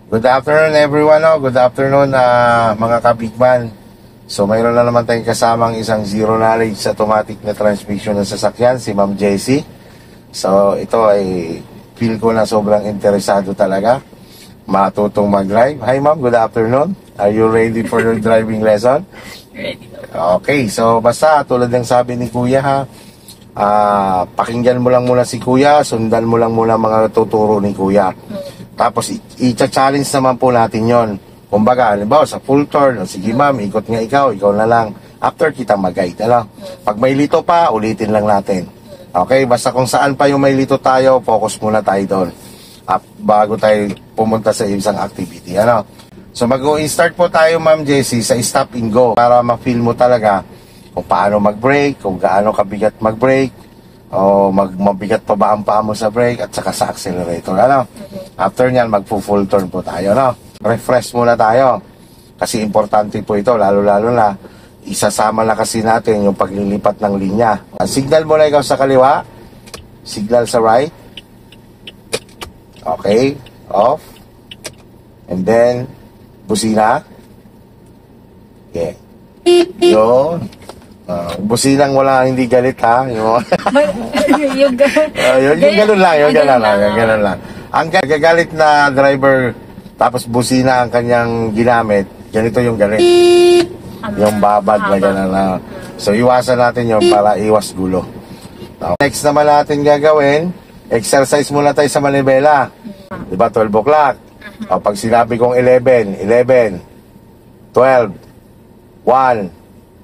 Good afternoon everyone, good afternoon mga kabigman. So mayroon na naman tayong kasamang isang zero knowledge automatic na transmission ng sasakyan, si Ma'am Jessie. So ito ay feel ko na sobrang interesado talaga matutong mag-drive. Hi ma'am, good afternoon. Are you ready for your driving lesson? Ready. Okay, so basta tulad ng sabi ni Kuya pakinggan mo lang muna si Kuya, sundan mo lang muna mga tuturo ni Kuya. Tapos i-challenge naman po natin yon. Kumbaga, halimbawa sa full turn, sige ma'am, ikot nga ikaw na lang. After kita mag-guide, Pag may lito pa, ulitin lang natin. Okay, basta kung saan pa yung may lito tayo, focus muna tayo doon. Bago tayo pumunta sa isang activity, So mag-start po tayo Ma'am Jessie sa stop and go para ma-feel mo talaga kung paano mag-brake, kung gaano kabigat mag-brake, o mabigat pa ba ang paa mo sa brake at saka sa accelerator, After nyan, magpo-full turn po tayo, Refresh muna tayo. Kasi importante po ito, lalo-lalo na isasama na kasi natin yung paglilipat ng linya. Signal mo na ikaw sa kaliwa, signal sa right. Okay, off. And then, busina. Okay. Yun. Businang wala hindi galit yung ganun lang. Ang gagalit na driver tapos busina ang kanyang ginamit, ganito yung galit. Yung babad na gano'n na. So iwasan natin yun para iwas gulo. Next naman natin gagawin, exercise muna tayo sa manibela. Diba 12 o'clock? Pag sinabi kong 11, 12, 1,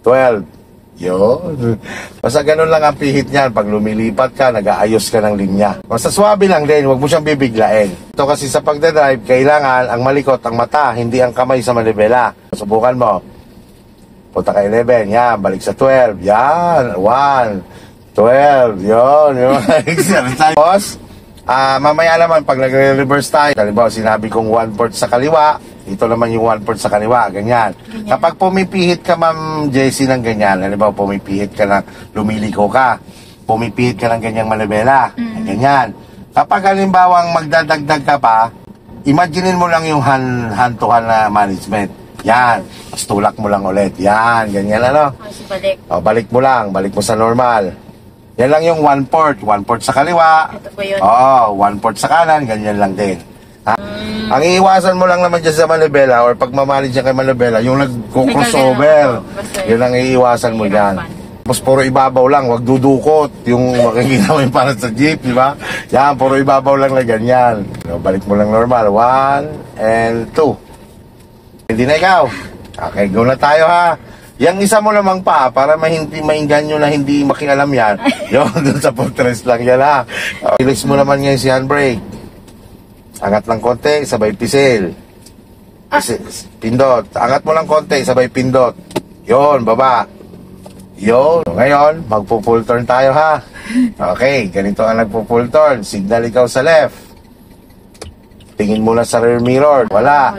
12, yun. Basta ganun lang ang pihit niyan. Pag lumilipat ka, nag-aayos ka ng linya. Basta swabe lang din, huwag mo siyang bibiglain. Ito kasi sa pagdadrive, kailangan ang malikot, ang mata, hindi ang kamay sa manibela. Subukan mo. Punta ka 11, yan. Balik sa 12, yan. 1, 12, yun. Tapos, mamaya naman, pag nagre-reverse tayo, halimbawa sinabi kong 1/4 sa kaliwa, ito naman yung 1/4 sa kaliwa, ganyan. Kapag pumipihit ka, Ma'am Jessie, ng ganyan, halimbawa pumipihit ka na, lumiliko ka, pumipihit ka ng ganyang manibela, ganyan. Kapag halimbawang magdadagdag ka pa, imaginein mo lang yung hand-to-hand na management. Yan, tapos tulak mo lang ulit. Yan, ganyan balik mo lang, balik mo sa normal. Yan lang yung 1/4 sa kaliwa. Ito po yun. 1/4 sa kanan, ganyan lang din. Ang iiwasan mo lang naman dyan sa manibela or pag mamanage dyan kay manibela, yung nag-crossover. Yun ang iiwasan mo dyan. Tapos puro ibabaw lang, wag dudukot. Yung makikita mo yung para sa jeep, di ba? Yan, puro ibabaw lang na ganyan. Balik mo lang normal. 1 and 2. Hindi na ikaw. Okay, go na tayo Yang isa mo lamang pa, para mainganyo na hindi makialam yan. Yun, dun sa fortress lang yan Release mo naman ngayon si handbrake. Angat lang konti, sabay pisil. Pindot. Angat mo lang konti, sabay pindot. Yon, baba. Yon. Ngayon, magpo-full turn tayo Okay, ganito ang nagpo-full turn. Signal ikaw sa left. Tingin mo na sa rear mirror. Wala.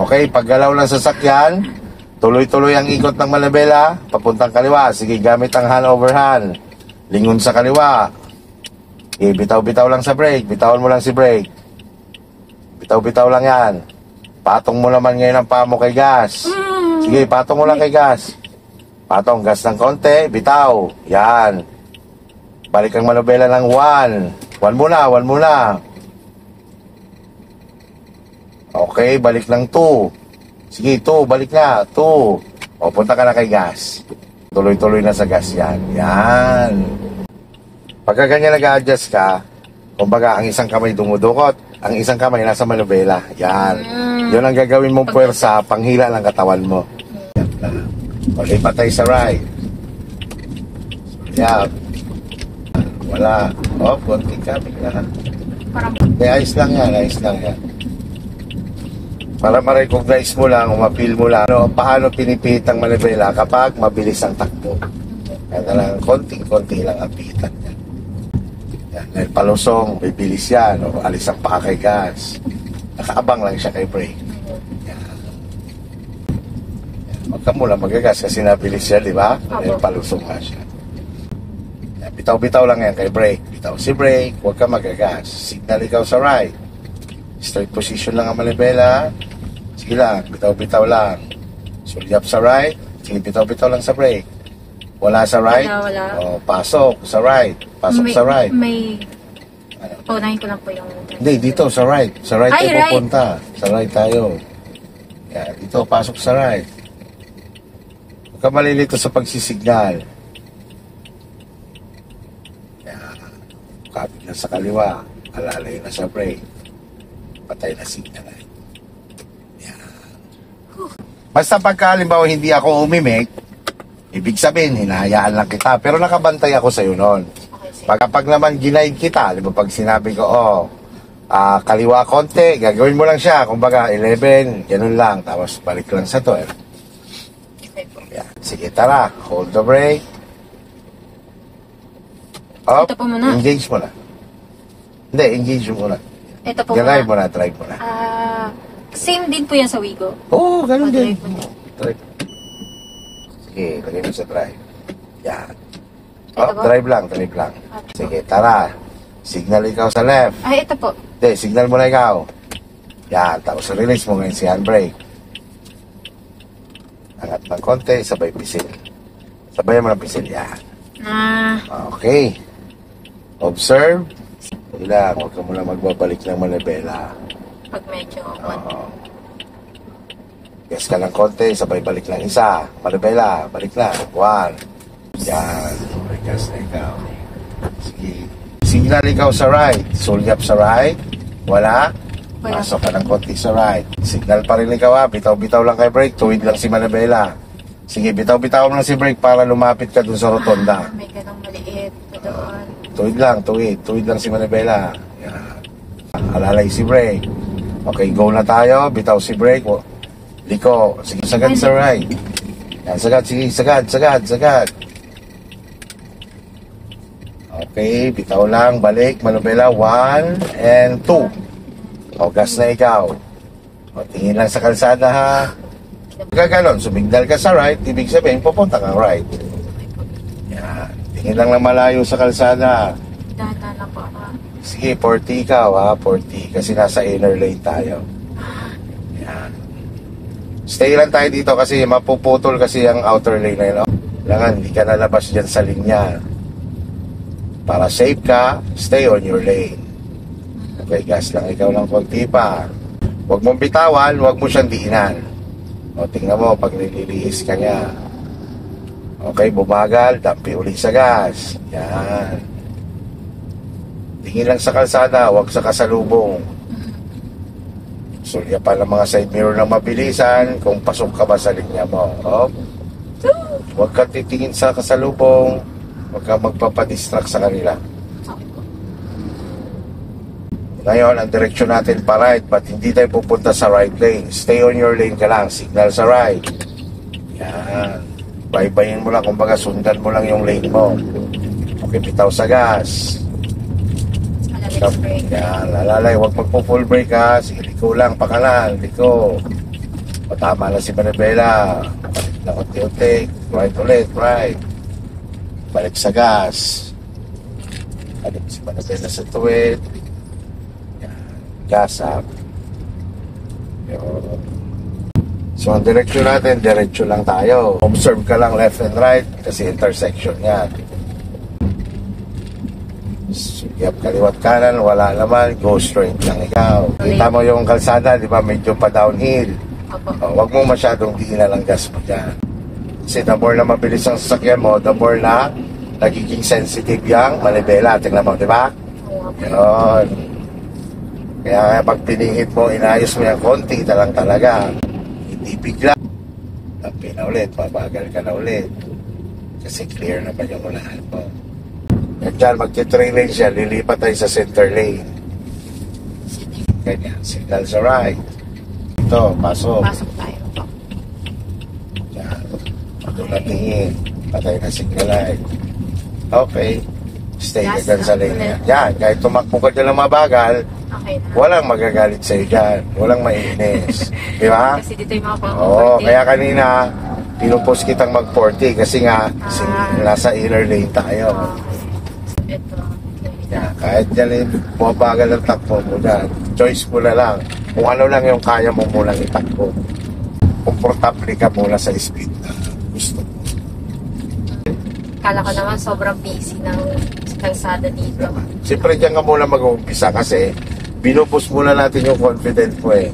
Okay, paggalaw ng sasakyan, tuloy-tuloy ang ikot ng manibela, papuntang kaliwa. Sige, gamit ang hand over hand. Lingon sa kaliwa. Okay, bitaw-bitaw lang sa brake. Bitawan mo lang si brake. Bitaw-bitaw lang yan. Patong mo naman ngayon ang paa mo kay gas. Sige, patong mo lang kay gas. Patong, gas ng konti, bitaw. Yan. Balik ang manobela ng 1. 1 muna. Okay, balik ng 2. Sige, 2, balik na. 2. Punta ka na kay gas. Tuloy-tuloy na sa gas yan. Yan. Pagka ganyan nag-a-adjust ka, kumbaga ang isang kamay dumudukot, ang isang kamay nasa manobela. Yan. Yun ang gagawin mong puwersa, panghila ng katawan mo. Okay, patay sa right. Yan. Wala. Konti ka. Ayos lang yan. Para ma-recognize mo lang, ma-feel mo lang, paano pinipihit ang manibela kapag mabilis ang takbo. Kaya lang, konting-konti lang ang pihitan niya. Yan, dahil palusong, bibilis yan, alis ang paa kay gas. Nakaabang lang siya kay brake. Yan. Huwag ka muna magagas kasi nabilis siya, di ba? Dahil palusong nga siya. Yan, bitaw-bitaw lang yan kay brake. Bitaw si brake, huwag ka magagas. Signal ikaw sa right. Straight position lang ang manibela. Sige lang, bitaw-bitaw lang. Sulyap sa right. Sige, bitaw-bitaw lang sa brake. Wala sa right? Wala. O, pasok sa right. Pasok sa right. May... Paunahin ko lang po yung... Hindi, dito sa right. Sa right Ay, tayo right. pupunta. Sa right tayo. Yan, dito, pasok sa right. Huwag ka malilito sa pagsisignal. Yan. Kapit na sa kaliwa. Alalay na sa brake. Patay na signal. Yan. Basta pagka halimbawa hindi ako umimik, ibig sabihin, hinahayaan lang kita. Pero nakabantay ako sa'yo noon. Pag naman ginaid kita, di ba, pag sinabi ko, kaliwa konti, gagawin mo lang siya. Kumbaga, 11, ganun lang. Tapos balik lang sa 12. Yan. Sige, tara. Hold the brake. Up. Ito po muna. Engage mo na. Hindi, engage mo muna. Ito po Drive mo muna. na, drive mo na. Same din po yan sa Wigo. Oo, ganun din. Drive mo na. Drive. Sige, lagay mo sa drive. Yan. Ito po? Drive lang. Sige, tara. Signal ikaw sa left. Ay, ito po. Hindi, signal mo na ikaw. Yan, tapos release mo ngayon si handbrake. Angat ng konti, sabay pisil. Sabayan mo ng pisil, yan. Okay. Observe. Ilang, huwag ka muna magbabalik ng manibela. Pag medyo... Oo. Yes ka ng konti, sabay balik lang isa. Manibela, balik na. 1. Yan. Regas na ikaw. Sige. Signal ikaw sa right. Sulyap sa right. Wala. Wala. Pasok ka ng konti sa right. Signal pa rin ikaw ha. Bitaw-bitaw lang kay brake. Tuwid lang si manibela. Sige, bitaw-bitaw lang si brake para lumapit ka dun sa rotonda. May ganang maliit doon. Tuwid lang, tuwid. Tuwid lang si manibela. Yan. Alalay si brake. Okay, go na tayo. Bitaw si brake. Liko. Sige, sagad sa right. Yan, sagad. Sige, sagad. Okay, bitaw lang. Balik. Manibela. 1 and 2. O, gas na ikaw. O, tingin lang sa kalsada ha. Gaganon, sumignal ka sa right, ibig sabihin, pupunta kang right. Yan. Tingin lang na malayo sa kalsada. Dahan-dahan lang po ako. Sige, 40 ikaw ha, 40. Kasi nasa inner lane tayo. Yan. Stay lang tayo dito kasi mapuputol kasi ang outer lane na yun. Kailangan, hindi ka nalabas dyan sa linya. Para safe ka, stay on your lane. Okay, gas lang ikaw lang konti pa. Huwag mong bitawan, huwag mo siyang diinan. O, tingnan mo, pag nililiis ka niya. Okay, bumagal, dampi ulit sa gas. Yan. Tingin lang sa kalsada, huwag sa kasalubong. Sulya pa ng mga side mirror na mabilisan kung pasok ka ba sa linya mo. O, huwag ka titingin sa kasalubong. Huwag ka magpapadistract sa kanila. Ngayon, ang direksyon natin pa right, but hindi tayo pupunta sa right lane. Stay on your lane ka lang. Signal sa right. Yan. Baybayin mo lang. Kumbaga, sundan mo lang yung lane mo. Okay, bitaw sa gas. Yan, alalay. Huwag magpo-full brake ha. Sige, liko lang. Pakanan. Liko. O, tama na si manibela. Balik na unti-unti. Right ulit. Right. Balik sa gas. Balik si manibela sa tuwid. Gas up. So, ang direksyon natin, diretso lang tayo. Observe ka lang left and right kasi intersection yan. Sugap kaliwat kanan, wala naman, go straight lang ikaw. Kita mo yung kalsada, di ba, medyo pa downhill. Huwag mo masyadong diinan ang gas mo dyan. Kasi the more na mabilis ang sasakyan mo, the more na nagiging sensitive yung manibela. Tingnan mo, di ba? Yun. Kaya pag pinihit mo, inayos mo yung konti na lang talaga. Hindi bigla. Tampi na ulit, mabagal ka na ulit. Kasi clear naman yung unahan mo. At dyan, magti-3 lane siya, lilipat tayo sa center lane. Ganyan, signal sa right. Ito, pasok. Pasok tayo po. Yan. Pagod na tingin. Patay na signal light. Okay. Stay ka dyan sa lane niya. Yan, kahit tumakbo ka dyan ng mabagal, Okay na. walang magagalit sa'yo dyan. Walang mainis. Di ba? Kasi dito yung mga pang Oo, kaya kanina, pinupos kitang mag-40 kasi nga, nasa inner lane tayo. Ito. Okay. Yeah, kahit yan bumabagal ang takbo mo dyan, choice mo na lang kung ano lang yung kaya mo munang itakbo. Komportable ka muna sa speed na gusto mo. Kala ko naman sobrang busy ng kalsada dito. Siyempre dyan ka muna mag-uumpisa kasi binubus muna natin yung confident mo eh.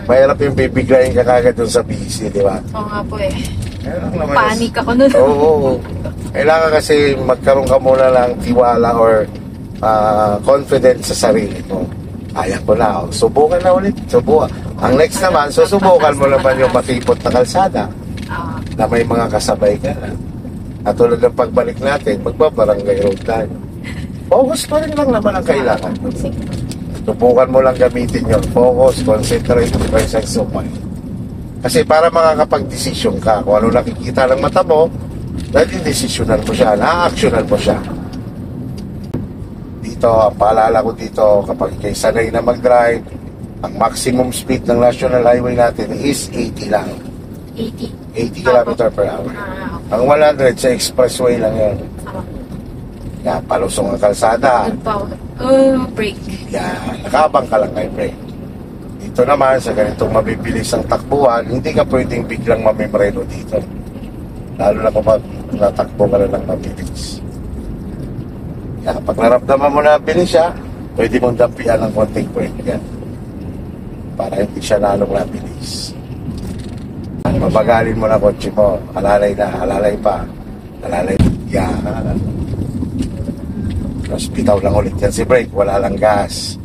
Mahirap yung bibiglayin ka kagad dun sa busy, di ba? Oo nga po eh. Kaya lang naman Panic ako nun. Oo. Kailangan kasi magkaroon ka muna lang tiwala or confidence sa sarili mo. Kaya ko na. Subukan na ulit. Subukan. Ang next naman, susubukan mo naman yung makipot na kalsada Oo. na may mga kasabay ka na. At tulad ng pagbalik natin, magbabarangay road tayo. Focus pa rin lang naman ang kailangan. Sige. Subukan mo lang gamitin yun. Focus, concentrate, presence of mind. Kasi para makakapag-desisyon ka, kung ano nakikita ng mata mo, dahil desisyonan mo siya, na-actionan mo siya. Dito, ang paalala ko dito, kapag ikay sanay na mag-drive, ang maximum speed ng national highway natin is 80 lang. 80. 80 km per hour. Ah, Ang 100 sa expressway lang yun. Yan, palusong ang kalsada. Good pa. Break. Yan, nakabang ka lang kay brake. Dito naman, sa ganitong mabibilis ang takbuhan, hindi ka pwedeng biglang mamimreno dito. Lalo na kapag natakbo ka na ng mabilis. Yan, pag naramdaman mo na bilis siya, pwede mong dampian ng konting brake. Yan. Para hindi siya lalong nabilis. Mabagalin mo na kotse mo. Alalay na, alalay pa. Alalay. Yan. Tapos bitaw lang ulit yan si brake. Wala lang gas.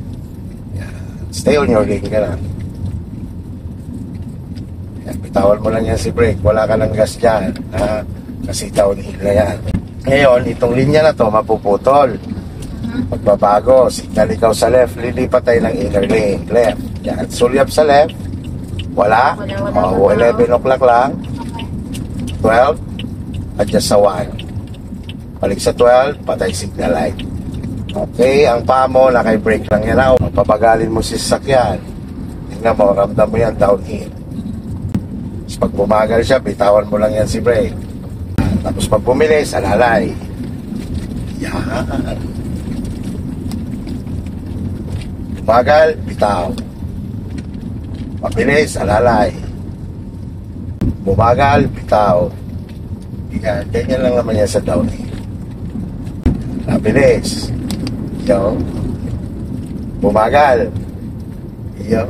Yan. Stay on your lane ka lang. Yan. Bitawan mo lang yan si brake. Wala ka ng gas dyan. Ha? Kasi downhill na yan. Ngayon, itong linya na to mapuputol. Pagbabago, signal ikaw sa left, lilipat tayo ng inner lane. Left. Yan. Sulyap sa left. Wala. O, 11 o'clock lang. 12. Adjust sa 1. Balik sa 12. Patay signal light. Okay. Ang paa mo, naka-brake lang yan. Papagalin mo si sasakyan. Tingnan mo, ramdam mo yan downhill. Tapos pag bumagal siya, bitawan mo lang yan si brake. Tapos pag bumilis, alalay. Yan. Bumagal, bitaw. Mabilis, alalay. Bumagal, bitaw. Yan, ganyan lang naman yan sa downhill. Mabilis. Yo. Bumagal. Yo.